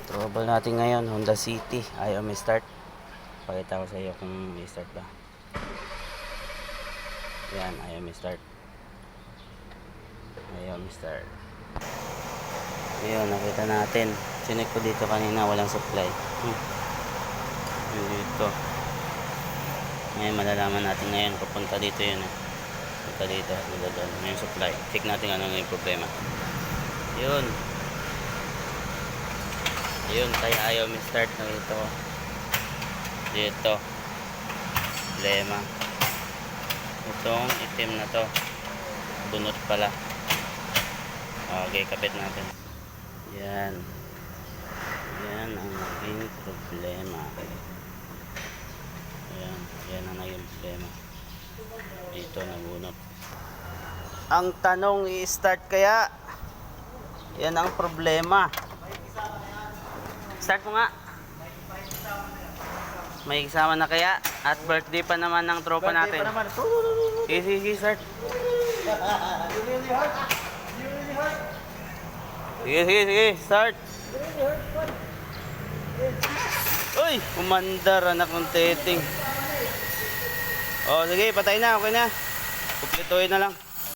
Trouble natin ngayon, Honda City. Ayaw may start. Pakita ko sa iyo kung may start ba. Yan, ayaw may start. Ayaw may start. Ayun, nakita natin. Sinek ko dito kanina, walang supply. Dito. Ngayon, malalaman natin ngayon. Pupunta dito yun. Punta dito. Yung supply. Check natin ano yung problema. Yun. Ayun, kaya ayaw may start na ito. Dito. Problema. Itong itim na to. Bunot pala. Okay, kapit natin. Yan. Yan ang naging problema. Ayan. Yan ang naging problema. Dito nabunot. Ang tanong, i-start kaya? Yan ang problema. Start mo nga. May kasama na kaya? At birthday pa naman ng tropa natin. Sige, start. Sige, start. Uy, kumandar, anak ng teting. Oh, sige, patay na, okay na. Kuplituhin na lang.